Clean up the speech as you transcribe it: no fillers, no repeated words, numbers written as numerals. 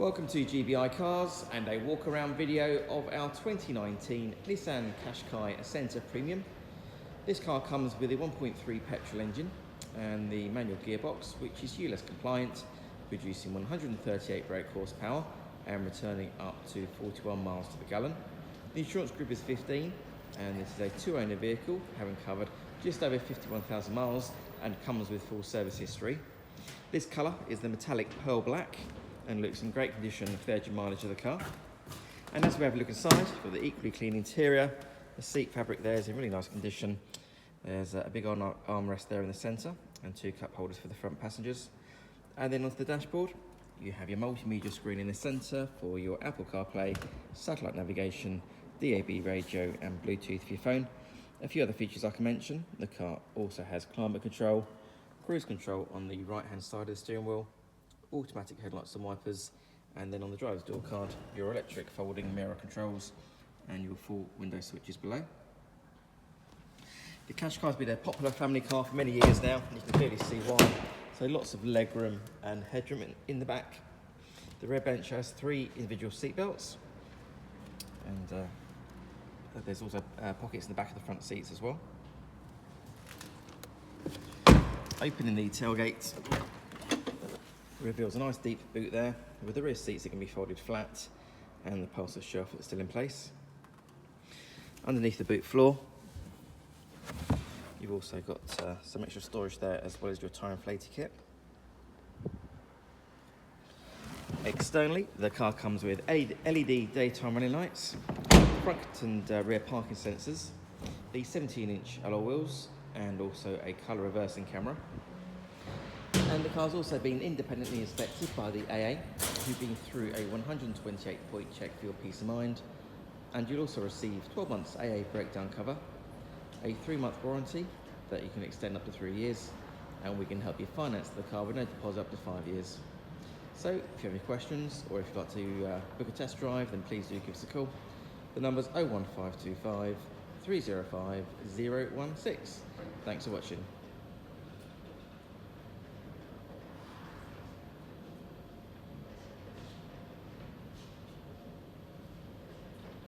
Welcome to GBI Cars and a walk around video of our 2019 Nissan Qashqai Acenta Premium. This car comes with a 1.3 petrol engine and the manual gearbox, which is ULEZ compliant, producing 138 brake horsepower and returning up to 41 miles to the gallon. The insurance group is 15 and this is a two-owner vehicle, having covered just over 51,000 miles and comes with full service history. This colour is the metallic pearl black and looks in great condition for the engine mileage of the car. And as we have a look inside, we've got the equally clean interior. The seat fabric there is in really nice condition. There's a big armrest there in the centre and two cup holders for the front passengers. And then onto the dashboard, you have your multimedia screen in the centre for your Apple Carplay, satellite navigation, DAB radio and Bluetooth for your phone. A few other features I can mention. The car also has climate control, cruise control on the right hand side of the steering wheel, automatic headlights and wipers, and then on the driver's door card, your electric folding mirror controls and your full window switches below. The Qashqai's been a popular family car for many years now, and you can clearly see why. So lots of legroom and headroom in the back. The rear bench has 3 individual seat belts, and there's also pockets in the back of the front seats as well. Opening the tailgate reveals a nice deep boot there, with the rear seats that can be folded flat and the upholstered shelf that's still in place. Underneath the boot floor, you've also got some extra storage there, as well as your tyre inflator kit. Externally, the car comes with LED daytime running lights, front and rear parking sensors, the 17-inch alloy wheels, and also a colour reversing camera. And the car's also been independently inspected by the AA, who've been through a 128-point check for your peace of mind. And you'll also receive 12 months AA breakdown cover, a 3-month warranty that you can extend up to 3 years, and we can help you finance the car with no deposit up to 5 years. So if you have any questions, or if you'd like to book a test drive, then please do give us a call. The number's 01525 305 016. Thanks for watching.